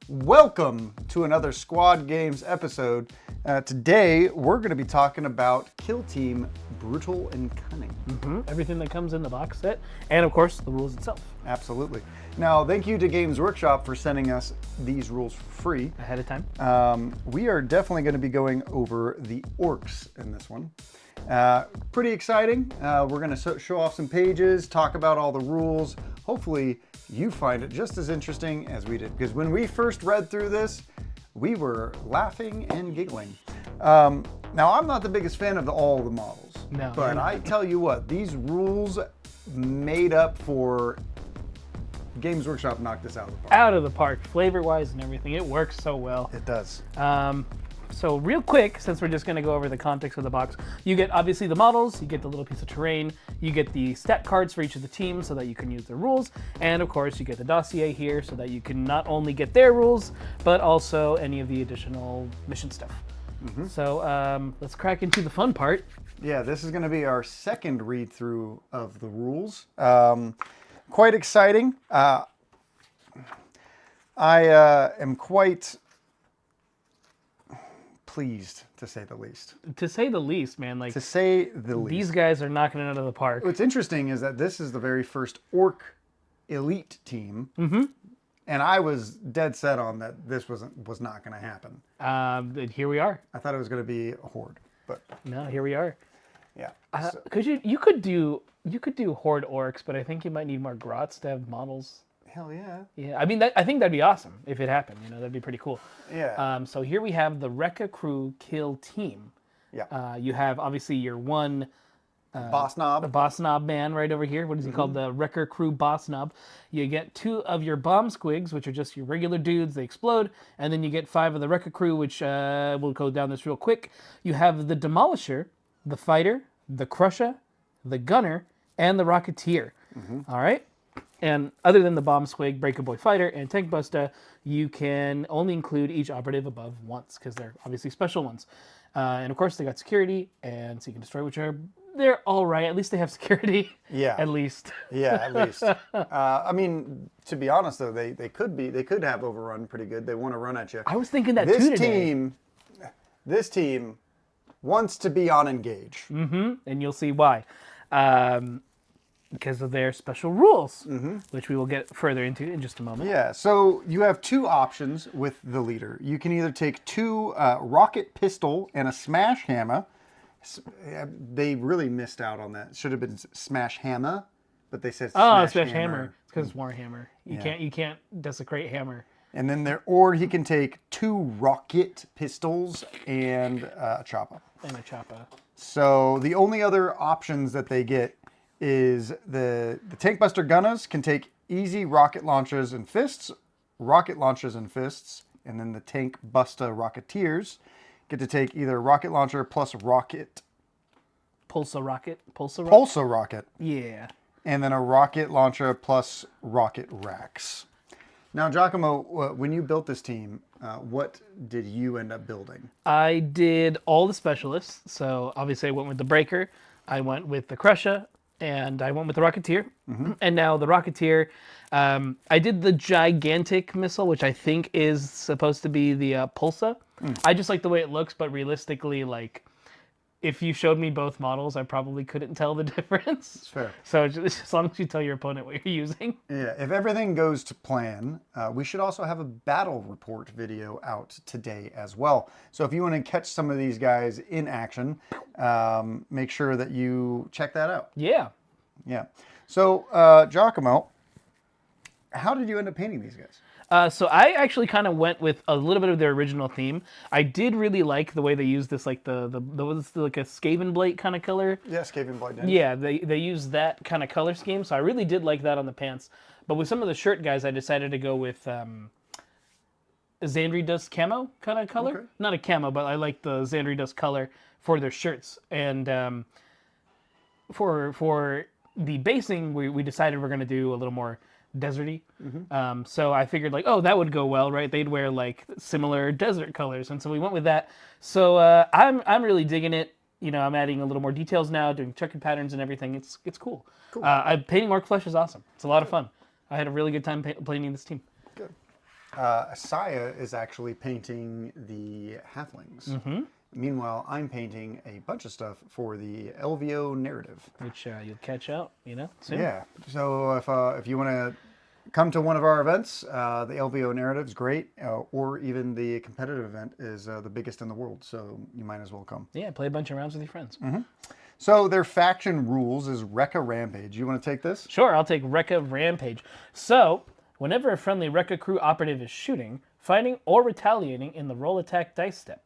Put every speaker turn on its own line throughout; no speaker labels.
Welcome to another Squad Games episode. Today, we're going to be talking about Kill Team Brutal and Cunning.
Everything that comes in the box set, and of course, the rules itself.
Absolutely. Now, thank you to Games Workshop for sending us these rules for free.
Ahead of time.
We are definitely going to be going over the orcs in this one. Pretty exciting. We're going to show off some pages, talk about all the rules. Hopefully, you find it just as interesting as we did. Because when we first read through this, we were laughing and giggling. Now, I'm not the biggest fan of all the models.
No.
But I tell you what, these rules made up for... Games Workshop knocked this out of the park.
Out of the park, flavor-wise and everything. It works so well.
It does.
So real quick, since we're just going to go over the context of the box, you get obviously the models, you get the little piece of terrain, you get the stat cards for each of the teams so that you can use their rules, and of course you get the dossier here so that you can not only get their rules, but also any of the additional mission stuff. So let's crack into the fun part.
Yeah, this is going to be our second read-through of the rules. Quite exciting. I am quite pleased, to say the least.
To say the least, man, like
To say the least.
these guys are knocking it out of the park.
What's interesting is that this is the very first Ork elite team, and I was dead set on that this was not going to happen.
And here we are.
I thought it was going to be a horde, but
No, here we are.
yeah.
Could you could do horde orcs, but I think you might need more grots to have models.
Hell yeah.
Yeah, I mean, I think that'd be awesome if it happened. You know, that'd be pretty cool.
Yeah.
So here we have the Wrecka Crew kill team.
Yeah.
You have obviously your one
Boss knob.
the boss knob man right over here. What is he called? The Wrecka Crew boss knob. You get 2 of your bomb squigs, which are just your regular dudes. They explode, and then you get 5 of the Wrecka Crew, which we'll go down this real quick. You have the demolisher, the fighter, the crusher, the gunner, and the rocketeer. All right. And other than the bomb squig, Breaka boy fighter, and Tankbusta, you can only include each operative above once because they're obviously special ones. And of course, they got security and seek and destroy, which are they're all right. At least they have security.
Yeah.
At least.
Yeah, at least. I mean, to be honest though, they could have overrun pretty good. They want to run at you.
I was thinking that too today.
This team wants to be on engage.
And you'll see why. Because of their special rules, which we will get further into in just a moment.
Yeah, so you have 2 options with the leader. You can either take 2 rocket pistol and a smash hammer. They really missed out on that. It should have been smash hammer, but they said smash
hammer. It's because it's Warhammer. You can't desecrate hammer.
And then or he can take 2 rocket pistols and a chopper.
And a chopper.
So the only other options that they get is the Tankbuster gunners can take easy rocket launchers and fists, and then the Tankbusta rocketeers get to take either rocket launcher plus rocket.
Pulsar rocket.
Pulsar rocket.
Yeah.
And then a rocket launcher plus rocket racks. Now, Giacomo, when you built this team, what did you end up building?
I did all the specialists. So obviously I went with the Breaker, I went with the Crusher, and I went with the Rocketeer. And now the Rocketeer, I did the gigantic missile, which I think is supposed to be the Pulsar. I just like the way it looks, but realistically, like, if you showed me both models, I probably couldn't tell the difference.
It's fair.
So just as long as you tell your opponent what you're using.
Yeah, if everything goes to plan, we should also have a battle report video out today as well. So if you want to catch some of these guys in action, make sure that you check that out.
Yeah.
Yeah. So, Giacomo, how did you end up painting these guys?
So I actually kind of went with a little bit of their original theme. I did really like the way they used this, like the like a Skaven Blade kind of color.
Yeah, Skaven Blade.
Yeah, they used that kind of color scheme, so I really did like that on the pants. But with some of the shirt guys, I decided to go with Xandri Dust camo kind of color.
Okay.
Not a camo, but I like the Xandri Dust color for their shirts. And for the basing, we decided we're going to do a little more deserty. So I figured like, oh, that would go well, right? They'd wear like similar desert colors, and so we went with that. So I'm really digging it. You know, I'm adding a little more details now, doing checkered patterns and everything. It's cool. Painting Orc Flesh is awesome. It's a lot of fun. I had a really good time painting this team.
Good. Saya is actually painting the halflings.
Mm-hmm.
Meanwhile, I'm painting a bunch of stuff for the LVO narrative.
Which you'll catch out, soon.
Yeah. So if you want to come to one of our events, the LVO narrative is great, or even the competitive event is the biggest in the world. So you might as well come.
Yeah, play a bunch of rounds with your friends.
Mm-hmm. So their faction rules is Reca Rampage. You want to take this?
Sure, I'll take Reca Rampage. So, whenever a friendly Reca Crew operative is shooting, fighting, or retaliating in the roll attack dice step,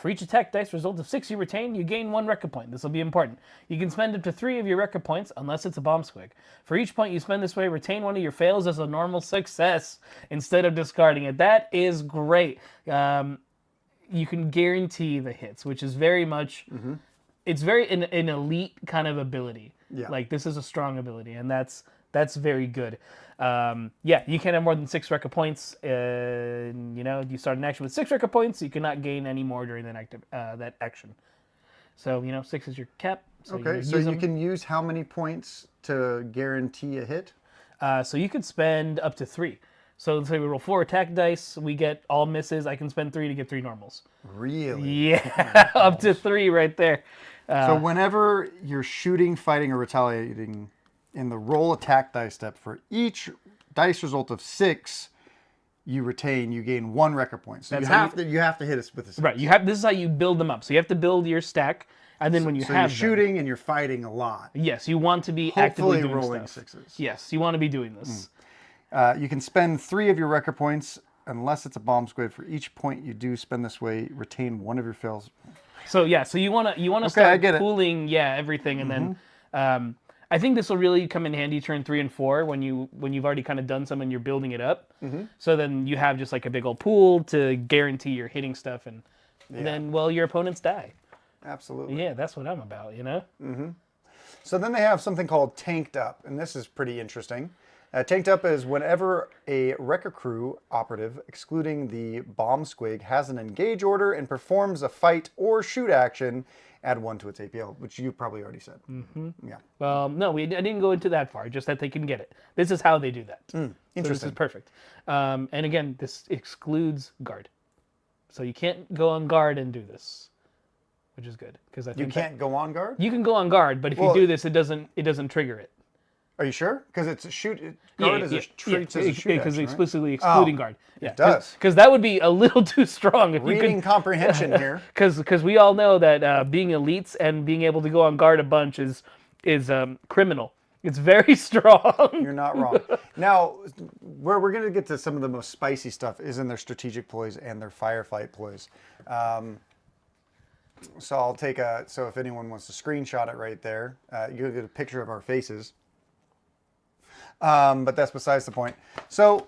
for each attack dice result of 6 you retain, you gain 1 Reca point. This will be important. You can spend up to 3 of your Reca points, unless it's a bomb squig. For each point you spend this way, retain 1 of your fails as a normal success instead of discarding it. That is great. You can guarantee the hits, which is very much... Mm-hmm. It's very an elite kind of ability.
Yeah.
Like, this is a strong ability, and that's very good. Yeah, you can't have more than 6 Reca points. You start an action with 6 Reca points. You cannot gain any more during that action. So, 6 is your cap. So
okay, so you can use how many points to guarantee a hit?
So you could spend up to 3. So let's say we roll 4 attack dice. We get all misses. I can spend 3 to get 3 normals.
Really?
Yeah, up to 3 right there.
So whenever you're shooting, fighting, or retaliating in the roll attack dice step, for each dice result of 6 you retain, you gain 1 Reca point. So you have to hit us with a 6.
Right. This is how you build them up. So you have to build your stack, and then when you have
you're shooting and you're fighting a lot.
Yes, you want to be actively doing
rolling
stuff.
6s.
Yes, you want to be doing this.
You can spend 3 of your Reca points unless it's a bomb squid. For each point you do spend this way, retain 1 of your fails.
So yeah, so you want to start pooling everything, and then I think this will really come in handy turn 3 and 4 when you've already kind of done some and you're building it up. So then you have just like a big old pool to guarantee you're hitting stuff, and then your opponents die.
Absolutely.
Yeah, that's what I'm about,
So then they have something called Tanked Up, and this is pretty interesting. Tanked Up is whenever a Reca Crew operative, excluding the bomb squig, has an engage order and performs a fight or shoot action, add 1 to its APL, which you probably already said. Mm-hmm. Yeah.
Well, no, I didn't go into that far, just that they can get it. This is how they do that.
Interesting.
So this is perfect. And again, this excludes guard. So you can't go on guard and do this, which is good. Because I think
you can't go on guard?
You can go on guard, but if you do this, it doesn't trigger it.
Are you sure? Because it's a shoot. Guard treats as a shoot
because
action,
explicitly excluding guard. Yeah,
it does.
Because that would be a little too strong. If
Reading comprehension here.
Because we all know that being elites and being able to go on guard a bunch is criminal. It's very strong.
You're not wrong. Now, where we're going to get to some of the most spicy stuff is in their strategic ploys and their firefight ploys. So I'll take so if anyone wants to screenshot it right there, you'll get a picture of our faces. But that's besides the point. So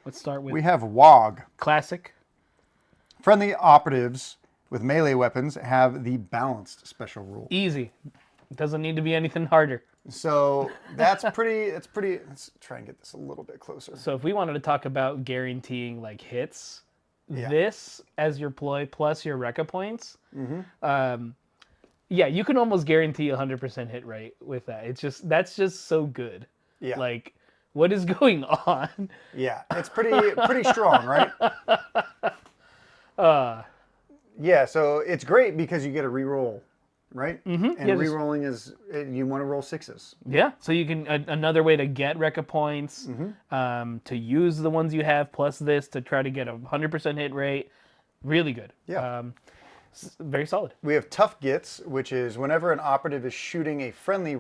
let's start with...
We have WOG.
Classic.
Friendly operatives with melee weapons have the balanced special rule.
Easy. It doesn't need to be anything harder.
So that's pretty... Let's try and get this a little bit closer.
So if we wanted to talk about guaranteeing like hits, this as your ploy plus your Reca points... Yeah, you can almost guarantee 100% hit rate with that. That's just so good.
Yeah.
Like, what is going on?
Yeah, it's pretty strong, right? Yeah, so it's great because you get a reroll, right? And rerolling is you want to roll 6s.
Yeah, so you can another way to get Reca points, to use the ones you have plus this to try to get a 100% hit rate. Really good.
Yeah.
Very solid.
We have Tough Gits, which is whenever an operative is shooting a friendly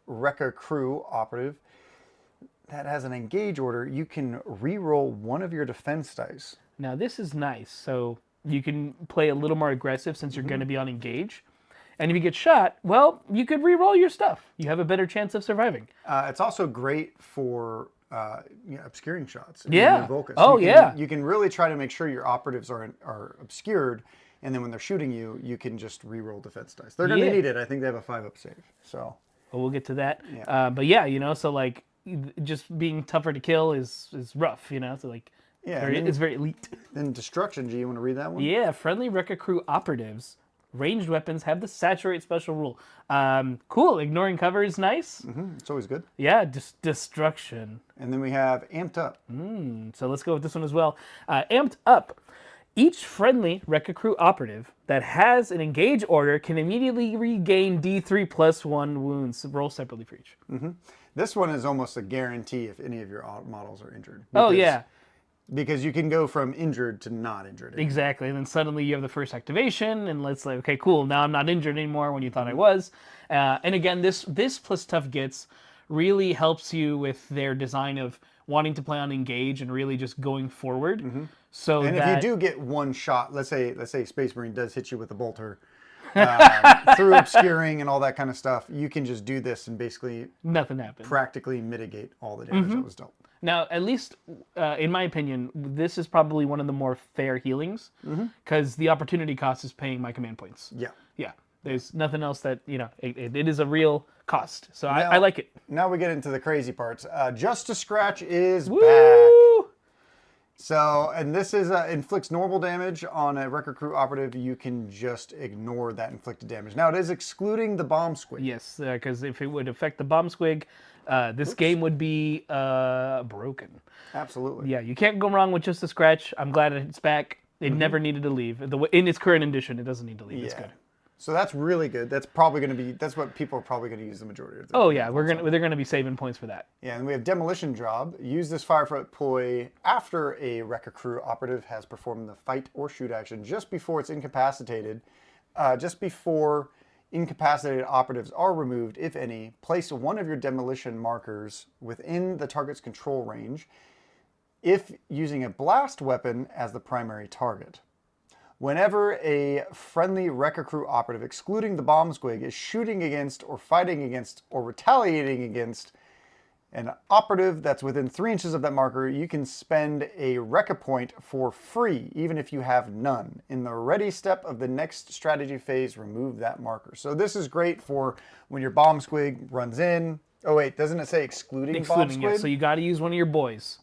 Reca Crew operative that has an engage order, you can re-roll 1 of your defense dice.
Now this is nice. So you can play a little more aggressive since you're going to be on engage. And if you get shot, well, you could re-roll your stuff. You have a better chance of surviving.
It's also great for obscuring shots.
Yeah.
You can really try to make sure your operatives are obscured. And then when they're shooting you, you can just re-roll defense dice. They're going to need it. I think they have a 5-up save. So,
well, we'll get to that.
Yeah.
But yeah, so like just being tougher to kill is rough, So like, it's very elite.
Then Destruction, G, you want to read that one?
Yeah, friendly Reca Crew operatives Ranged weapons have the saturate special rule. Cool. Ignoring cover is nice.
It's always good.
Yeah, destruction.
And then we have amped up.
So let's go with this one as well. Amped up. Each friendly Wrecka Crew operative that has an engage order can immediately regain D3 plus 1 wounds. Roll separately for each.
This one is almost a guarantee if any of your models are injured.
Oh, yeah.
Because you can go from injured to not injured.
Exactly. And then suddenly you have the first activation, and let's like, okay, cool. Now I'm not injured anymore when you thought I was. And again, this plus tough gets really helps you with their design of wanting to play on engage and really just going forward. So
And
that,
if you do get one shot, let's say Space Marine does hit you with a bolter, through obscuring and all that kind of stuff, you can just do this and basically
nothing happened.
Practically mitigate all the damage that was dealt.
Now, at least in my opinion, this is probably one of the more fair healings because the opportunity cost is paying my command points.
Yeah.
Yeah. There's nothing else that, it is a real cost. So I like it.
Now we get into the crazy parts. Just to Scratch is
Woo!
back. So, and this is inflicts normal damage on a Wrecka Crew operative. You can just ignore that inflicted damage. Now, it is excluding the bomb squig.
Yes, because if it would affect the bomb squig, this game would be broken.
Absolutely.
Yeah, you can't go wrong with Just a Scratch. I'm glad it's back. It never needed to leave. In its current edition, it doesn't need to leave. It's good.
So that's really good. That's probably going to be, that's what people are probably going to use the majority of their
Oh yeah, they're going to be saving points for that.
Yeah, and we have Demolition Job. Use this Firefight ploy after a Wrecka Crew operative has performed the fight or shoot action just before it's incapacitated. Just before incapacitated operatives are removed, if any, place one of your demolition markers within the target's control range if using a blast weapon as the primary target. Whenever a friendly Wrecka Crew operative, excluding the bomb squig, is shooting against or fighting against or retaliating against an operative that's within 3 inches of that marker, you can spend a Reca point for free, even if you have none. In the ready step of the next strategy phase, remove that marker. So this is great for when your bomb squig runs in. Oh wait, doesn't it say excluding bomb squig?
Yeah, so you got to use one of your boys.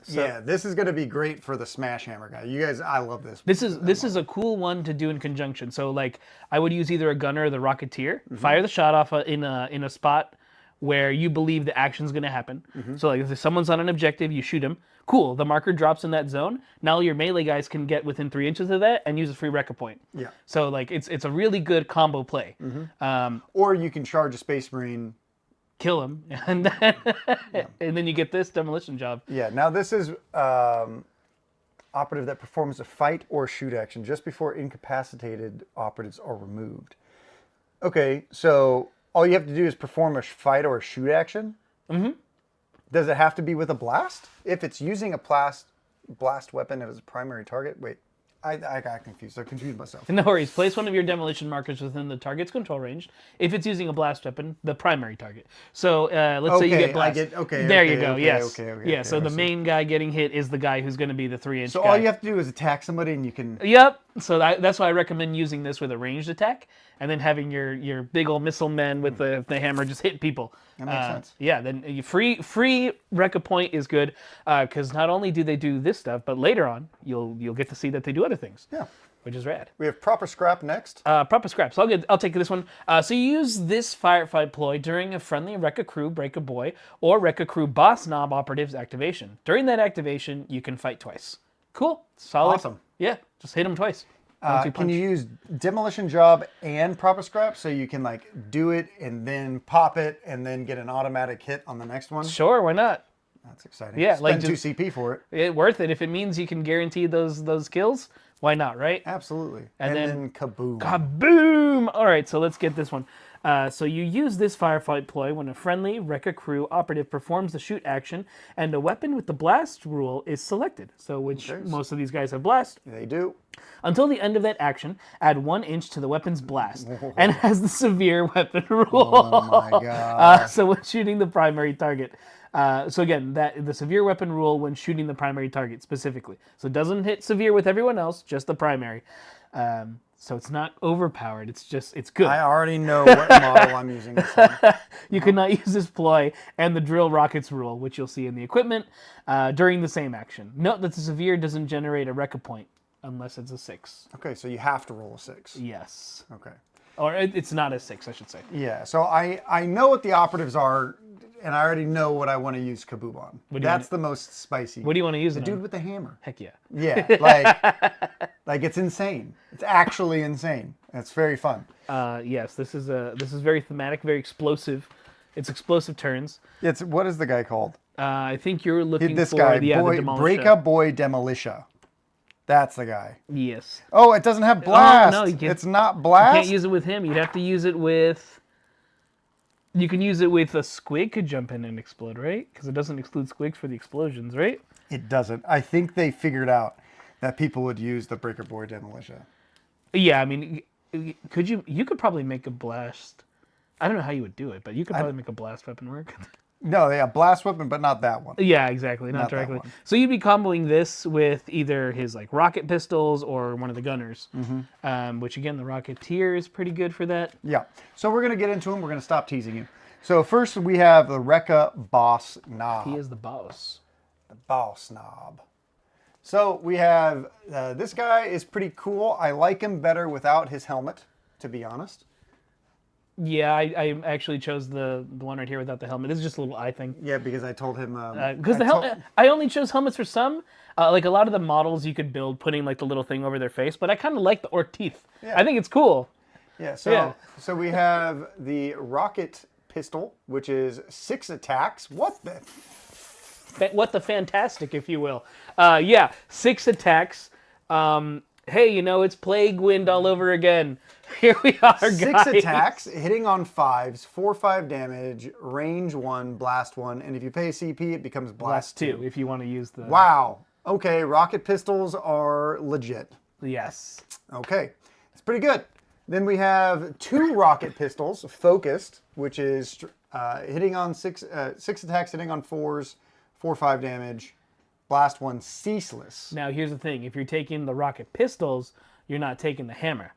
So,
yeah, this is going to be great for the Smash Hammer guy. You guys, I love this.
This is a cool one to do in conjunction. So like, I would use either a gunner or the rocketeer. Fire the shot off in a spot where you believe the action's going to happen. So like, if someone's on an objective, you shoot him. Cool. The marker drops in that zone. Now your melee guys can get within 3 inches of that and use a free Reca point.
Yeah.
So like, it's a really good combo play.
Or you can charge a Space Marine.
Kill him, and then you get this demolition job.
Yeah, now this is operative that performs a fight or shoot action just before incapacitated operatives are removed. Okay, so all you have to do is perform a fight or a shoot action? Does it have to be with a blast? If it's using a blast weapon as a primary target? Wait, I got confused. I confused myself.
No worries. Place one of your demolition markers within the target's control range. If it's using a blast weapon, the primary target. So let's say you get blast. There you go. Yes. Yeah. So the main guy getting hit is the guy who's going to be the 3-inch
So
guy.
all you have to do is attack somebody, and you can.
Yep. So that's why I recommend using this with a ranged attack, and then having your big old missile men with the hammer just hit people.
That makes sense.
Yeah. Then free Reca point is good because not only do they do this stuff, but later on you'll get to see that they do other things.
Yeah.
Which is rad.
We have proper scrap next.
Proper scrap. So I'll take this one. So you use this Firefight ploy during a friendly Wrecka Crew Breaka boy or Wrecka Crew boss knob operative's activation. During that activation, you can fight twice. Cool. Solid.
Awesome.
Yeah. Just hit them twice.
Can you use Demolition Job and proper scrap so you can like do it and then pop it and then get an automatic hit on the next one?
Sure. Why not?
That's exciting.
Yeah.
Spend 2 CP for it.
Worth it. If it means you can guarantee those kills, why not, right?
Absolutely.
And
then kaboom.
Kaboom! All right, so let's get this one. So you use this Firefight ploy when a friendly Wrecka Crew operative performs the shoot action and a weapon with the blast rule is selected. So most of these guys have blast.
They do.
Until the end of that action, add 1 inch to the weapon's blast and has the severe weapon rule.
Oh my god.
So when shooting the primary target. So again, the severe weapon rule when shooting the primary target specifically. So it doesn't hit severe with everyone else, just the primary. So it's not overpowered. It's good.
I already know what model I'm using this on.
You cannot use this ploy and the drill rockets rule, which you'll see in the equipment, during the same action. Note that the severe doesn't generate a Reca point. unless it's a 6.
Okay, so you have to roll a 6.
Yes.
Okay.
Or it's not a 6, I should say.
Yeah, so I know what the operatives are, and I already know what I want to use kaboom on. That's the most spicy.
What do you want to use it
Dude
on?
with the hammer.
Heck yeah.
Yeah, like it's insane. It's actually insane. It's very fun.
Yes, this is very thematic, very explosive. It's explosive turns.
What is the guy called?
I think you're looking
This
for
guy,
the demolisher.
Breaka boy demolisher. That's the guy.
Yes.
Oh, it doesn't have blast.
Oh, no, you can't,
it's not blast.
You can't use it with him. You'd have to use it with. You can use it with a squig could jump in and explode, right? Because it doesn't exclude squigs for the explosions, right?
It doesn't. I think they figured out that people would use the Breaka boy demolisher.
Yeah, I mean, could you? You could probably make a blast. I don't know how you would do it, but you could probably make a blast weapon work.
No, yeah, blast weapon, but not that one.
Yeah, exactly, not directly. So you'd be comboing this with either his like rocket pistols or one of the gunners, which again, the rocketeer is pretty good for that.
Yeah. So we're gonna get into him. We're gonna stop teasing you. So first we have the Reca boss knob.
He is the boss.
The boss knob. So we have this guy is pretty cool. I like him better without his helmet, to be honest.
Yeah, I actually chose the one right here without the helmet. This is just a little eye thing.
Yeah, because I told him
because the helmet. I only chose helmets for some. Like a lot of the models you could build putting like the little thing over their face, but I kind of like the orc teeth. Yeah. I think it's cool.
Yeah. So we have the rocket pistol, which is 6 attacks. What the
fantastic, if you will. Yeah, 6 attacks. Hey, it's plague wind all over again. Here we are, guys.
6 attacks, hitting on 5s, 4/5 damage, range 1, blast 1, and if you pay CP, it becomes blast 2.
If you want to use the...
Wow. Okay, rocket pistols are legit.
Yes.
Okay, it's pretty good. Then we have 2 rocket pistols, focused, which is hitting on 6 attacks, hitting on 4s, 4/5 damage, blast 1, ceaseless.
Now, here's the thing. If you're taking the rocket pistols, you're not taking the hammer.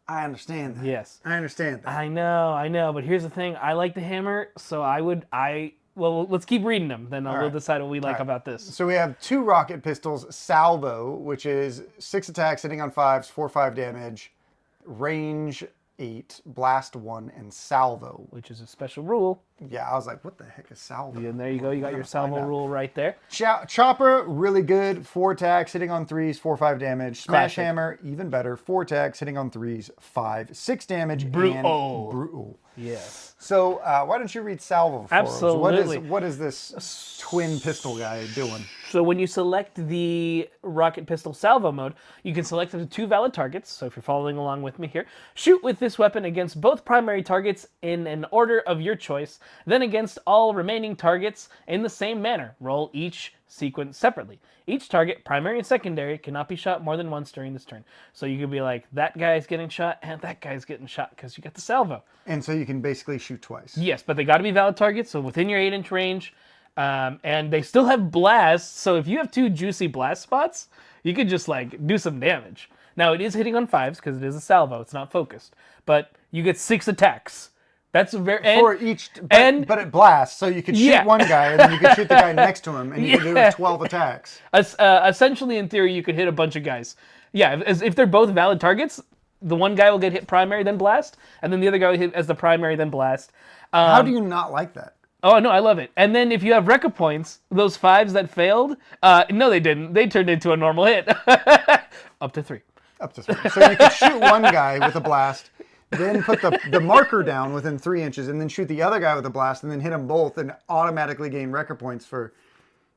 I understand that.
Yes.
I understand that.
I know. But here's the thing. I like the hammer, so well, let's keep reading them. Then we'll decide what we like about this.
So we have 2 rocket pistols, salvo, which is 6 attacks, hitting on 5s, 4/5 damage, range 8, blast 1, and salvo.
Which is a special rule.
Yeah, I was like, what the heck is salvo?
And there you go. You got your salvo rule right there.
Chopper, really good. 4 attacks, hitting on 3s, 4/5 damage. Smash
Classic.
Hammer, even better. 4 attacks, hitting on 3s, 5, 6 damage.
Brutal.
And brutal.
Yes.
So why don't you read salvo for
Absolutely.
us? What is this twin pistol guy doing?
So when you select the rocket pistol salvo mode, you can select up to 2 valid targets. So if you're following along with me here, shoot with this weapon against both primary targets in an order of your choice, then against all remaining targets in the same manner. Roll each sequence separately. Each target, primary and secondary, cannot be shot more than once during this turn. So you could be like, that guy's getting shot and that guy's getting shot because you got the salvo.
And so you can basically shoot twice.
Yes, but they got to be valid targets, so within your 8-inch range. And they still have blasts, so if you have 2 juicy blast spots, you could just do some damage. Now it is hitting on 5s because it is a salvo; it's not focused. But you get 6 attacks. That's
for each, but it blasts, so you could shoot one guy and then you could shoot the guy next to him, and you could do 12 attacks.
Essentially, in theory, you could hit a bunch of guys. Yeah, if they're both valid targets, the one guy will get hit primary, then blast, and then the other guy will hit as the primary, then blast.
How do you not like that?
Oh, no, I love it. And then if you have Reca points, those 5s that failed, no, they didn't. They turned into a normal hit. Up to 3.
Up to 3. So you could shoot one guy with a blast, then put the marker down within 3 inches, and then shoot the other guy with a blast, and then hit them both, and automatically gain Reca points for...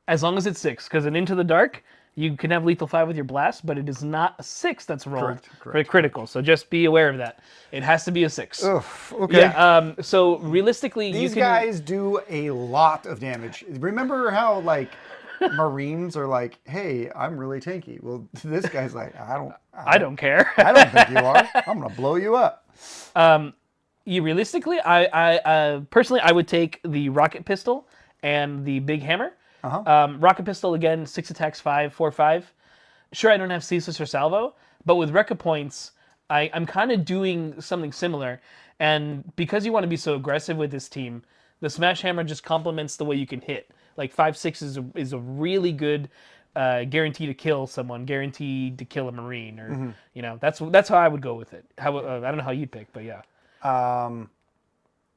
As long as it's 6, because in Into the Dark, you can have lethal 5 with your blast, but it is not a 6 that's rolled for critical. So just be aware of that. It has to be a 6.
Oof, okay.
Yeah, so realistically,
these guys do a lot of damage. Remember how, Marines are like, hey, I'm really tanky. Well, this guy's like, I don't care. I don't think you are. I'm going to blow you up.
Realistically, I personally, I would take the rocket pistol and the big hammer. Rocket pistol, again, 6 attacks, 5, 4, 5. Sure, I don't have ceaseless or salvo, but with Reca points, I'm kind of doing something similar. And because you want to be so aggressive with this team, the Smash Hammer just complements the way you can hit. 5, 6 is a really good guaranteed to kill someone, guaranteed to kill a Marine, or that's how I would go with it. How I don't know how you'd pick, but yeah.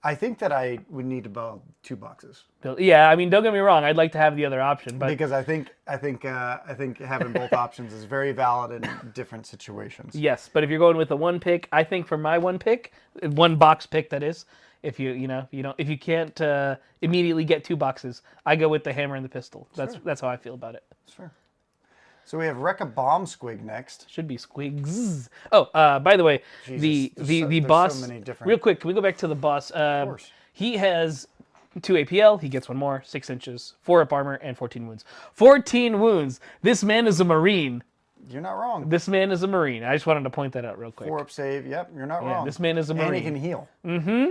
I think that I would need to buy 2 boxes.
Yeah, I mean, don't get me wrong. I'd like to have the other option, but
because I think having both options is very valid in different situations.
yes, but if you're going with the 1 pick, I think for my 1 pick, 1 box pick that is, if you can't immediately get 2 boxes, I go with the hammer and the pistol. That's how I feel about it.
That's fair. So we have Reca bomb squig next.
Should be squigs. Oh, by the way, the boss.
So many different...
Real quick, can we go back to the boss?
Of course.
He has 2 APL. He gets 1 more, 6 inches, 4 up armor, and 14 wounds. 14 wounds. This man is a Marine.
You're not wrong.
This man is a Marine. I just wanted to point that out real quick.
4 up save. Yep, you're not wrong.
This man is a Marine.
And he can heal. Mm-hmm.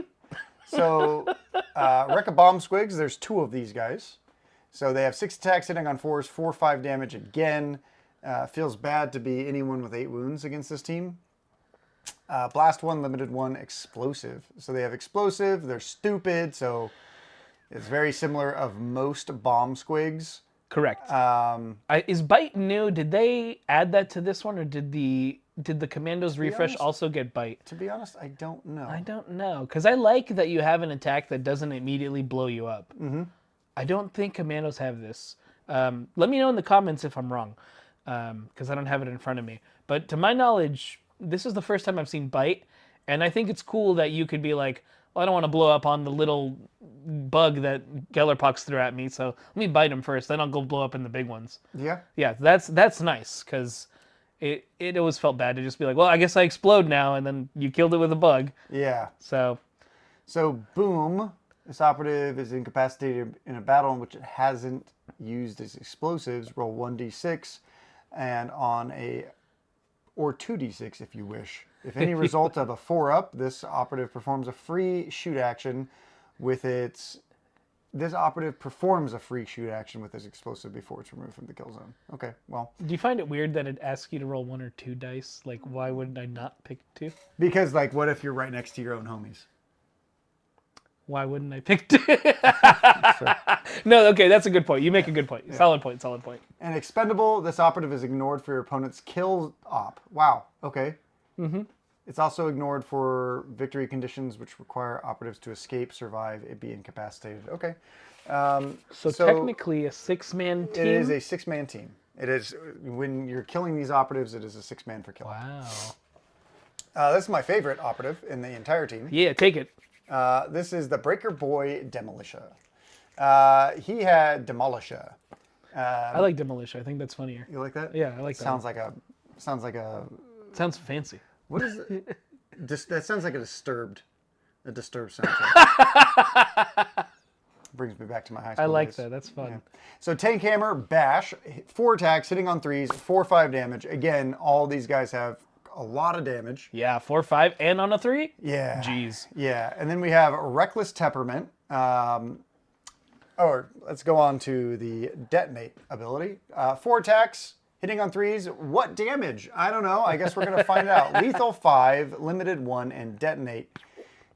So, Reca bomb squigs. There's 2 of these guys. So they have 6 attacks hitting on 4s, 4/5 damage again. Feels bad to be anyone with 8 wounds against this team. Blast 1, limited 1, explosive. So they have explosive. They're stupid. So it's very similar of most bomb squigs.
Correct. Is bite new? Did they add that to this one, or did the Commandos refresh also get bite?
To be honest, I don't know.
I don't know, because I like that you have an attack that doesn't immediately blow you up. Mm-hmm. I don't think Commandos have this. Let me know in the comments if I'm wrong, because I don't have it in front of me. But to my knowledge, this is the first time I've seen bite, and I think it's cool that you could be like, well, I don't want to blow up on the little bug that Gellerpox threw at me, so let me bite him first, then I'll go blow up in the big ones.
Yeah.
Yeah, that's nice, because it always felt bad to just be like, well, I guess I explode now, and then you killed it with a bug.
Yeah.
So
boom. This operative is incapacitated in a battle in which it hasn't used its explosives. Roll 1d6, and or 2d6 if you wish. If any result of a 4-up, this operative performs a free shoot action with its... This operative performs a free shoot action with this explosive before it's removed from the kill zone. Okay, well...
Do you find it weird that it asks you to roll 1 or 2 dice? Like, why wouldn't I not pick 2?
Because, like, what if you're right next to your own homies?
Why wouldn't I pick 2? No, okay, that's a good point. You make a good point. Yeah. Solid point.
And expendable, this operative is ignored for your opponent's kill op. Wow, okay. Mm-hmm. It's also ignored for victory conditions which require operatives to escape, survive, and be incapacitated. Okay.
So technically a 6-man team?
It is a 6-man team. It is, when you're killing these operatives, it is a 6-man for kill.
Wow.
This is my favorite operative in the entire team.
Yeah, take it.
This is the Breaker Boy Demolisher. He had Demolisher.
I like Demolisher. I think that's funnier.
You like that?
Yeah, I like that.
Sounds like a...
Sounds fancy.
What is it? That sounds like a disturbed soundtrack. Brings me back to my high school
I like
days.
that. That's fun.
Yeah. So Tank Hammer, Bash, 4 attacks, hitting on 3s, 4/5 damage. Again, all these guys have a lot of damage.
Yeah, 4/5 and on a 3?
Yeah.
Jeez.
Yeah, and then we have Reckless Temperament. Let's go on to the Detonate ability. 4 attacks, hitting on 3s. What damage? I don't know. I guess we're going to find out. Lethal 5, limited 1, and Detonate.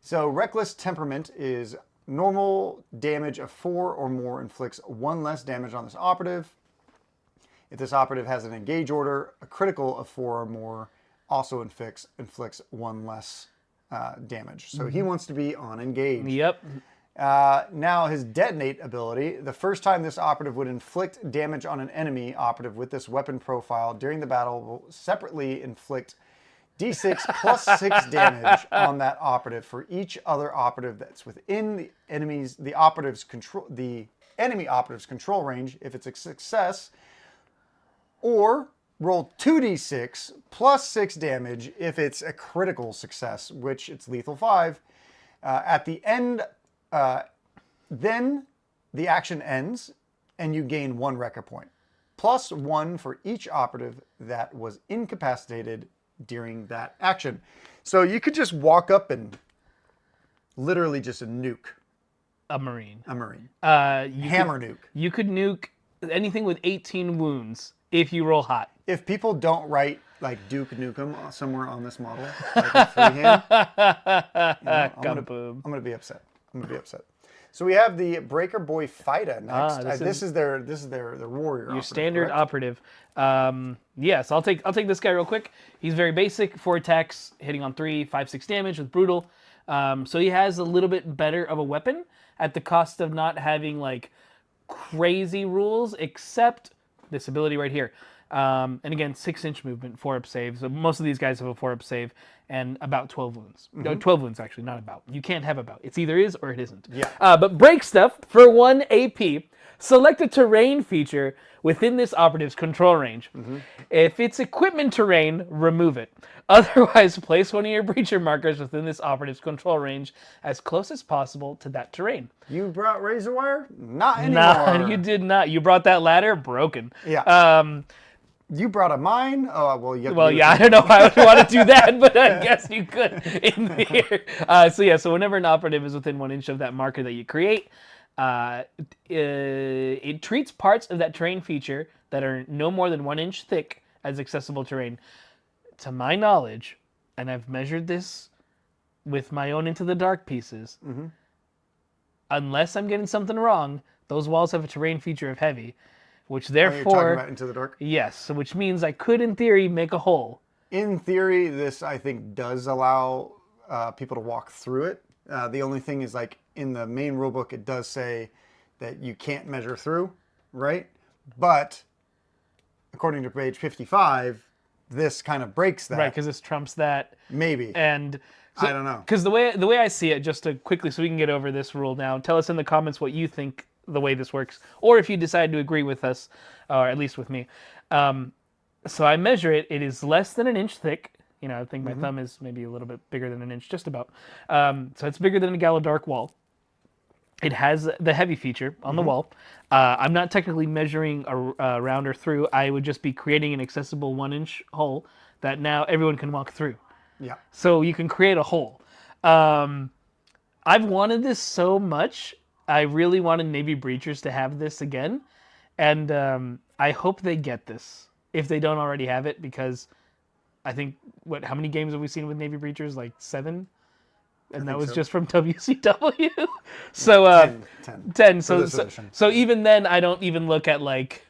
So Reckless Temperament is normal damage of 4 or more inflicts 1 less damage on this operative. If this operative has an engage order, a critical of 4 or more also inflicts 1 less damage. So he wants to be on engage.
Yep.
Now his Detonate ability, the first time this operative would inflict damage on an enemy operative with this weapon profile during the battle will separately inflict D6 plus 6 damage on that operative for each other operative that's within the enemy operative's control range if it's a success, or roll 2d6 plus 6 damage if it's a critical success, which it's lethal 5. At the end, then the action ends and you gain 1 Reca point, plus 1 for each operative that was incapacitated during that action. So you could just walk up and literally just nuke
a Marine.
Hammer nuke.
You could nuke anything with 18 wounds if you roll hot.
If people don't write like Duke Nukem somewhere on this model, like a freehand, I'm gonna be upset. So we have the Breaker Boy Fighter next.
This
This is their warrior.
your
operative,
standard
correct?
operative. Yes, I'll take this guy real quick. He's very basic, 4 attacks, hitting on 3, 5, 6 damage with brutal. So he has a little bit better of a weapon at the cost of not having like crazy rules, except this ability right here. And again, 6-inch movement, 4-up save. So most of these guys have a 4-up save and about 12 wounds. No, 12 wounds actually, not about. You can't have about. It's either is or it isn't.
Yeah.
But break stuff for 1 AP. Select a terrain feature within this operative's control range. If it's equipment terrain, remove it. Otherwise, place one of your breacher markers within this operative's control range as close as possible to that terrain.
You brought razor wire? Not anymore.
Nah, you did not. You brought that ladder? Broken.
Yeah. You brought a mine? Oh, well, you have to do it.
I don't know how I would want to do that, but I guess you could in here. So whenever an operative is within 1 inch of that marker that you create, it treats parts of that terrain feature that are no more than 1 inch thick as accessible terrain. To my knowledge, and I've measured this with my own Into the Dark pieces, unless I'm getting something wrong, those walls have a terrain feature of heavy, which
You're
therefore...
talking about Into the Dark?
Yes, which means I could, in theory, make a hole.
In theory, this, I think, does allow people to walk through it. The only thing is, like, in the main rulebook, it does say that you can't measure through, right? But, according to page 55, this kind of breaks that.
Right, because this trumps that.
Maybe.
And
I don't know.
Because the way I see it, just to quickly, so we can get over this rule now, tell us in the comments what you think the way this works, or if you decide to agree with us, or at least with me. So I measure it. It is less than 1 inch thick. You know, I think my thumb is maybe a little bit bigger than 1 inch, just about. So it's bigger than a Gala Dark wall. It has the heavy feature on the wall. I'm not technically measuring around or through. I would just be creating an accessible 1 inch hole that now everyone can walk through.
Yeah.
So you can create a hole. I've wanted this so much. I really wanted Navy Breachers to have this again. And I hope they get this, if they don't already have it, because I think, how many games have we seen with Navy Breachers? Like 7? And that was just from WCW. So 10. So even then, I don't even look at like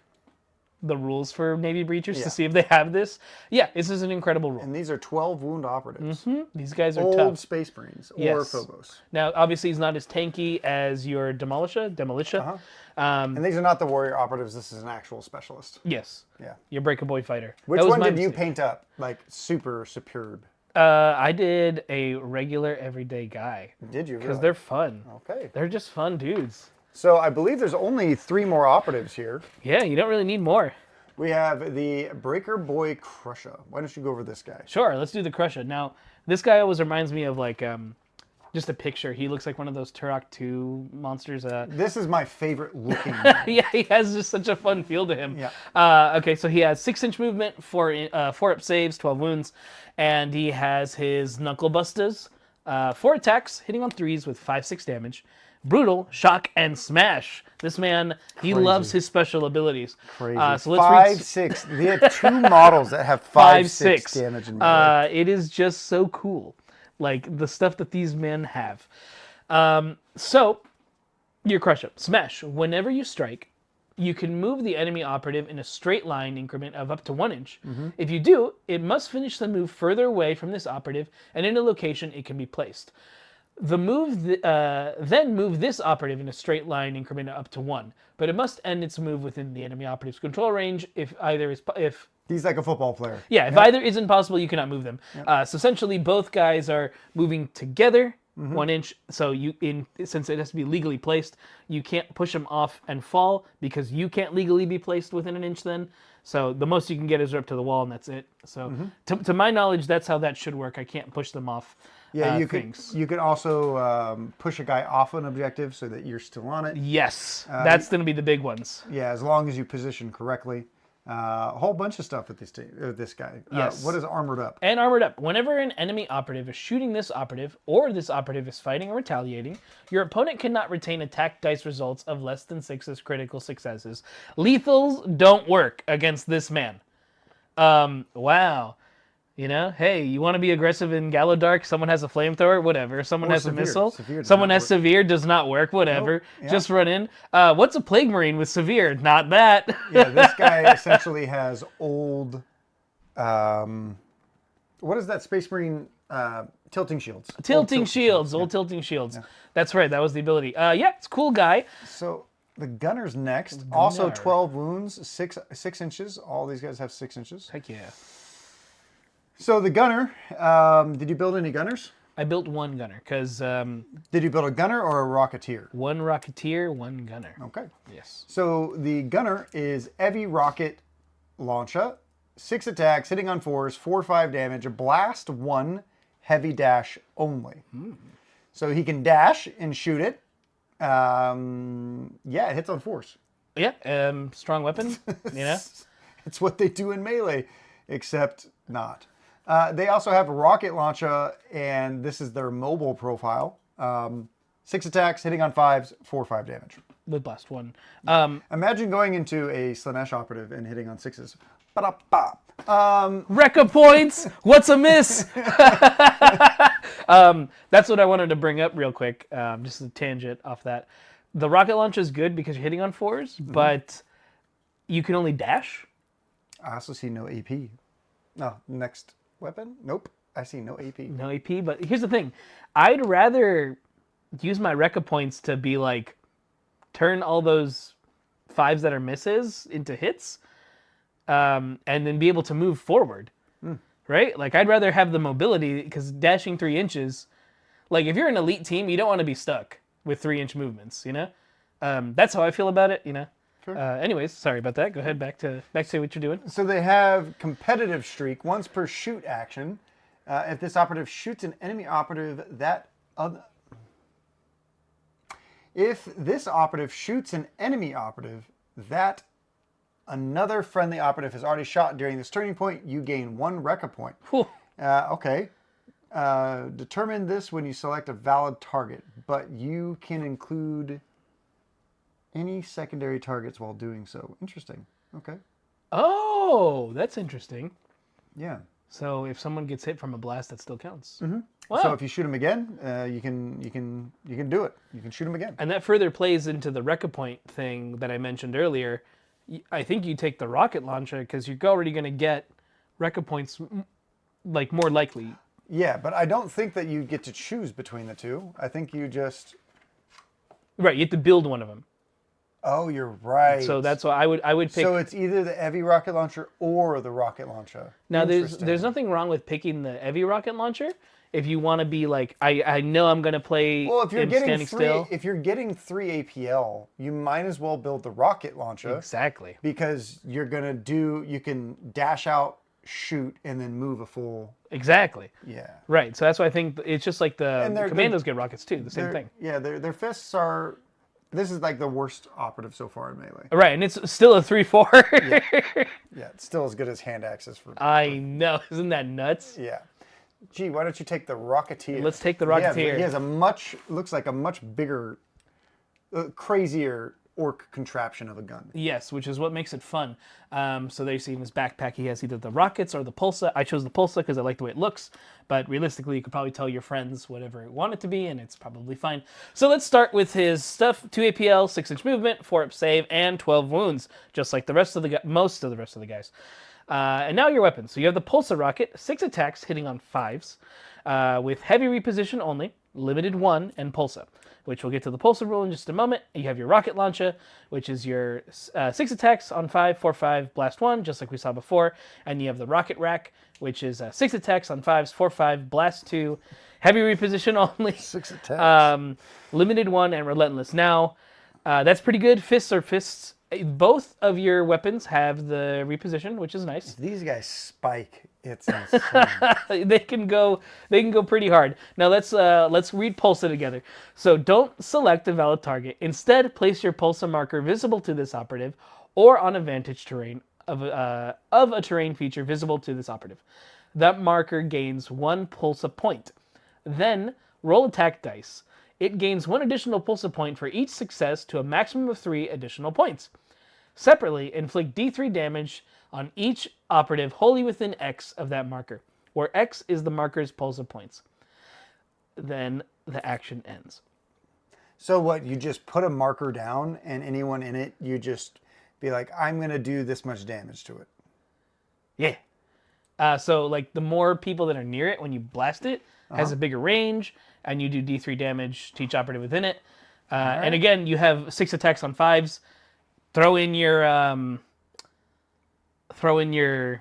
the rules for Navy Breachers to see if they have this. Yeah, this is an incredible rule.
And these are 12 wound operatives.
These guys are
Old
tough.
Space Marines or
Yes.
Phobos.
Now, obviously, he's not as tanky as your demolisher.
And these are not the warrior operatives. This is an actual specialist.
Yes.
Yeah.
Your Breaker Boy fighter.
Which
That was
one
my
did you
mistake.
paint up? Like super superb.
I did a regular everyday guy.
Did you?
Because
Really?
they're fun.
Okay.
They're just fun dudes.
So I believe there's only 3 more operatives here.
Yeah, you don't really need more.
We have the Breaker Boy Crusher. Why don't you go over this guy?
Sure, let's do the Crusher. Now, this guy always reminds me of like just a picture. He looks like one of those Turok 2 monsters.
This is my favorite looking one.
Yeah, he has just such a fun feel to him.
Yeah.
Okay, so he has 6-inch movement, 4-up saves, 12 wounds, and he has his Knuckle Bustas, 4 attacks, hitting on 3s with 5-6 damage. Brutal, shock, and smash. This man, he loves his special abilities.
Crazy.
So let's
5-6. They have 2 models that have 5-6 damage in melee.
It is just so cool. Like the stuff that these men have. So, your crush up. Smash. Whenever you strike, you can move the enemy operative in a straight line increment of up to 1 inch. If you do, it must finish the move further away from this operative and in a location it can be placed. Then move this operative in a straight line increment up to 1, but it must end its move within the enemy operative's control range if
He's like a football player.
Yeah, if either isn't possible, you cannot move them. So essentially, both guys are moving together 1 inch. So since it has to be legally placed, you can't push them off and fall because you can't legally be placed within 1 inch then. So the most you can get is up to the wall, and that's it. So to my knowledge, that's how that should work. I can't push them off.
Yeah, you
things.
could also push a guy off an objective so that you're still on it.
Yes, that's going to be the big ones.
Yeah, as long as you position correctly. A whole bunch of stuff with this guy.
Yes.
What is armored up?
And armored up. Whenever an enemy operative is shooting this operative, or this operative is fighting or retaliating, your opponent cannot retain attack dice results of less than 6 as critical successes. Lethals don't work against this man. Wow. You know, hey, you want to be aggressive in Gallowdark? Someone has a flamethrower, whatever. Someone
Or
has
severe.
a missile.
Severe does
Someone
not
has
work.
severe, does not work, whatever.
Nope. Yeah.
Just run in. What's a plague marine with severe? Not that.
Yeah, this guy essentially has old. What is that Space Marine? Tilting shields.
Tilting shields, old tilting shields. That's right, that was the ability. Yeah, it's a cool guy.
So the gunner's next. Also 12 wounds, 6 inches. All these guys have 6 inches.
Heck yeah.
So the gunner, did you build any gunners?
I built one gunner, because
Did you build a gunner or a rocketeer?
one rocketeer, one gunner.
Okay.
Yes.
So the gunner is heavy rocket launcher, 6 attacks, hitting on 4s, 4/5 damage, a blast 1, heavy dash only. So he can dash and shoot it. Yeah, it hits on 4s.
Yeah, strong weapon, you know?
It's what they do in melee, except not. They also have a rocket launcher, and this is their mobile profile. 6 attacks, hitting on 5s, 4/5 damage.
With blast 1.
Imagine going into a Slanesh operative and hitting on 6s. Ba-da-ba.
Reca points! What's amiss? That's what I wanted to bring up real quick. Just a tangent off that. The rocket launcher is good because you're hitting on 4s, but you can only dash.
I also see no AP. No, next weapon? Nope. I see no AP.
No AP, but here's the thing. I'd rather use my Reca points to be like, turn all those 5s that are misses into hits, and then be able to move forward. Right? Like, I'd rather have the mobility, because dashing 3 inches, like, if you're an elite team, you don't want to be stuck with 3-inch movements, you know? That's how I feel about it, you know?
Sure.
Anyways, sorry about that. Go ahead, back to what you're doing.
So they have competitive streak, once per shoot action. If this operative shoots an enemy operative, if this operative shoots an enemy operative that another friendly operative has already shot during this turning point, you gain 1 Reca point. Okay. Determine this when you select a valid target, but you can include any secondary targets while doing so. Interesting. Okay.
Oh, that's interesting.
Yeah.
So if someone gets hit from a blast, that still counts.
Wow. So if you shoot him again, you can do it. You can shoot him again.
And that further plays into the Reca point thing that I mentioned earlier. I think you take the rocket launcher because you're already going to get Reca points, like, more likely.
Yeah, but I don't think that you get to choose between the two. I think you just...
Right, you have to build one of them.
Oh, you're right.
So that's why I would pick.
So it's either the heavy rocket launcher or the rocket launcher.
Now there's nothing wrong with picking the heavy rocket launcher if you want to be like, I know I'm gonna play.
Well, if you're getting
still.
if you're getting 3 APL, you might as well build the rocket launcher.
Exactly.
Because you can dash out, shoot, and then move a full.
Exactly.
Yeah.
Right. So that's why I think it's just like the commandos get rockets too. The same thing.
Yeah, their fists are. This is like the worst operative so far in melee.
Right, and it's still a 3/4.
Yeah, it's still as good as hand axes for.
I know, isn't that nuts?
Yeah. Gee, why don't you take the Rocketeer?
Let's take the Rocketeer.
He has looks like a much bigger, crazier orc contraption of a gun.
Yes, which is what makes it fun. So there you see in his backpack he has either the rockets or the pulsa. I chose the pulsa because I like the way it looks, but realistically you could probably tell your friends whatever you want it to be and it's probably fine. So let's start with his stuff. 2 APL, 6-inch movement, 4-up save, and 12 wounds, just like the rest of most of the rest of the guys. And now your weapons. So you have the pulsa rocket, 6 attacks hitting on 5s, with heavy reposition only, limited 1, and pulsa, which we'll get to the pulsa rule in just a moment. You have your rocket launcher, which is your 6 attacks on 5, 4/5, blast 1, just like we saw before. And you have the rocket rack, which is 6 attacks on 5s, 4/5, blast 2, heavy reposition only.
6 attacks.
Limited 1, and relentless. Now, that's pretty good. Fists are fists. Both of your weapons have the reposition, which is nice.
These guys spike. It's insane.
They can go pretty hard. Now let's read Pulsa together. So don't select a valid target. Instead, place your Pulsa marker visible to this operative or on a vantage terrain of a terrain feature visible to this operative. That marker gains 1 Pulsa point. Then roll attack dice. It gains 1 additional Pulsa point for each success to a maximum of 3 additional points. Separately, inflict D3 damage on each operative wholly within X of that marker. where X is the marker's pulse of points. Then the action ends.
So what, you just put a marker down and anyone in it, you just be like, I'm going to do this much damage to it.
Yeah. So like the more people that are near it when you blast it, has a bigger range, and you do D3 damage to each operative within it. And again, you have 6 attacks on 5s. Throw in your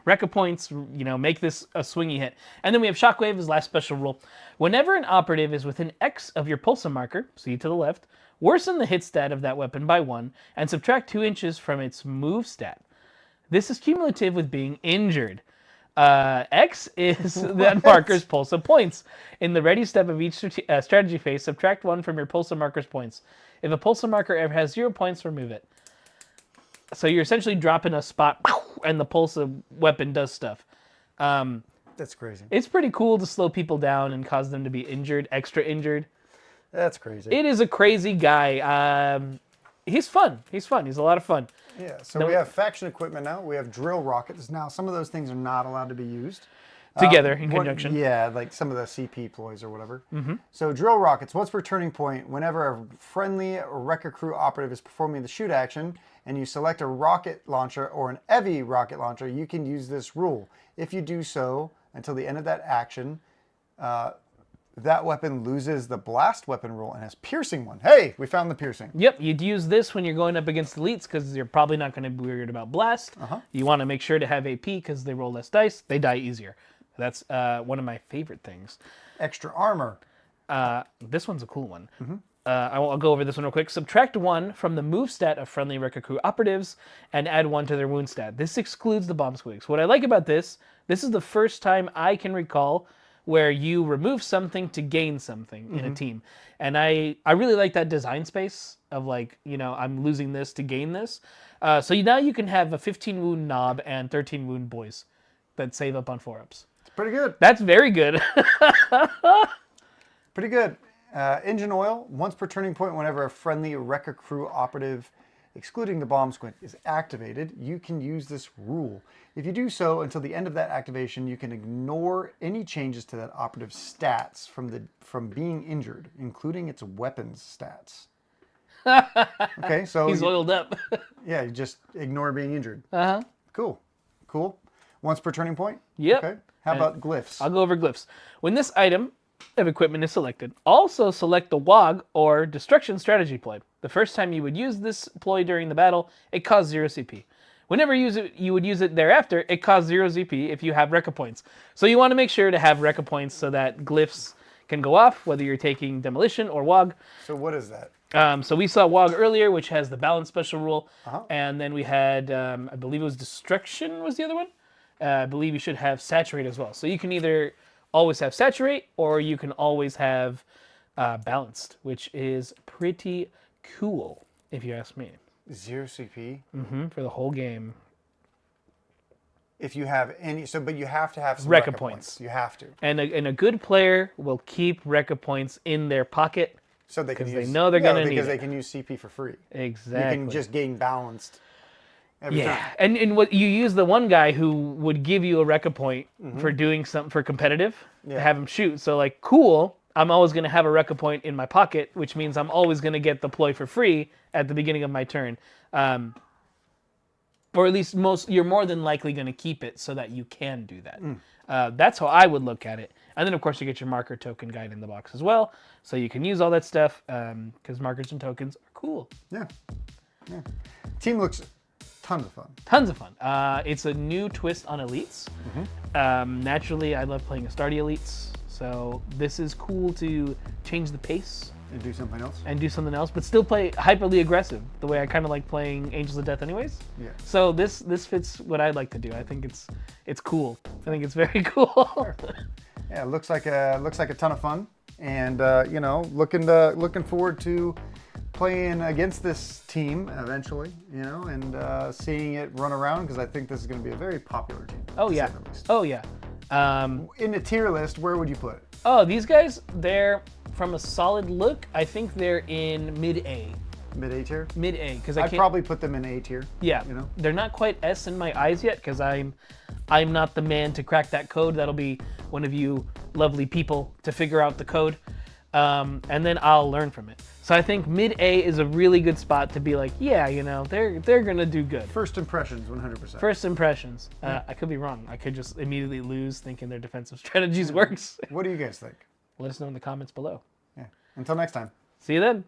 Reca points, make this a swingy hit. And then we have Shockwave as last special rule. Whenever an operative is within X of your pulsar marker, see to the left, worsen the hit stat of that weapon by 1, and subtract 2 inches from its move stat. This is cumulative with being injured. X is that marker's pulsar points. In the ready step of each strategy phase, subtract 1 from your pulsar marker's points. If a pulsar marker ever has 0 points, remove it. So you're essentially dropping a spot, and the pulsar weapon does stuff.
That's crazy.
It's pretty cool to slow people down and cause them to be injured, extra injured.
That's crazy.
It is a crazy guy. He's fun. He's a lot of fun.
Yeah, so we have faction equipment now. We have drill rockets. Now, some of those things are not allowed to be used.
Together, in conjunction.
Yeah, like some of the CP ploys or whatever. So drill rockets, once per turning point, whenever a friendly or Wrecka Crew operative is performing the shoot action, and you select a rocket launcher or an heavy rocket launcher, you can use this rule. If you do so until the end of that action, that weapon loses the blast weapon rule and has piercing one. Hey, we found the piercing.
Yep, you'd use this when you're going up against elites because you're probably not going to be worried about blast. You want to make sure to have AP because they roll less dice. They die easier. That's one of my favorite things.
Extra armor.
This one's a cool one. I'll go over this one real quick. Subtract 1 from the move stat of friendly Wrecka Crew operatives and add 1 to their wound stat. This excludes the bomb squigs. What I like about this is the first time I can recall where you remove something to gain something in a team. And I really like that design space of like, I'm losing this to gain this. So now you can have a 15 wound knob and 13 wound boys that save up on 4-ups.
It's pretty good.
That's very good.
Pretty good. Engine oil, once per turning point whenever a friendly Wrecka Crew operative, excluding the bomb squid, is activated, you can use this rule. If you do so until the end of that activation, you can ignore any changes to that operative's stats from being injured, including its weapons stats. Okay, so
he's oiled up.
Yeah, you just ignore being injured. Cool. Once per turning point?
Yep.
Okay. How about glyphs?
I'll go over glyphs. When this item of equipment is selected, also select the WOG or Destruction Strategy ploy. The first time you would use this ploy during the battle, it costs 0 CP. Whenever you would use it thereafter, it costs 0 CP if you have Reca points. So you want to make sure to have Reca points so that glyphs can go off, whether you're taking demolition or WOG.
So what is that?
So we saw WOG earlier, which has the balance special rule. And then we had, I believe it was Destruction was the other one. I believe you should have Saturate as well. So you can either always have Saturate or you can always have Balanced, which is pretty cool, if you ask me.
0 CP?
For the whole game.
If you have any, but you have to have some
Reca
Reca
points.
You have to.
And a good player will keep Reca points in their pocket.
So they can use,
they know they're going to need
because
it.
they can use CP for free.
Exactly.
You can just gain balanced every time.
And what you use the one guy who would give you a Reca point for doing something for competitive to have him shoot. So like, cool, I'm always going to have a Reca point in my pocket, which means I'm always going to get the ploy for free at the beginning of my turn. Or at least you're more than likely going to keep it so that you can do that. That's how I would look at it. And then, of course, you get your marker token guide in the box as well. So you can use all that stuff because markers and tokens are cool.
Yeah. Team looks tons of fun.
Tons of fun. It's a new twist on elites. Naturally, I love playing Astartes elites. So this is cool to change the pace.
And do something else.
And do something else, but still play hyperly aggressive, the way I kind of like playing Angels of Death anyways.
Yeah.
So this fits what I'd like to do. I think it's cool. I think it's very cool.
Yeah, it looks like a ton of fun, and looking forward to playing against this team eventually, and seeing it run around because I think this is going to be a very popular team.
Oh yeah. Oh yeah.
In the tier list, where would you put it?
Oh, these guys, they're from a solid look. I think they're in mid A.
Mid A tier?
Mid A, because I
I'd
can't.
probably put them in A tier.
Yeah,
You know?
they're not quite S in my eyes yet because I'm not the man to crack that code. That'll be one of you lovely people to figure out the code, and then I'll learn from it. So I think mid A is a really good spot to be like, yeah, you know, they're gonna do good.
First impressions, 100%.
First impressions. I could be wrong. I could just immediately lose thinking their defensive strategies works.
What do you guys think?
Let us know in the comments below.
Yeah. Until next time.
See you then.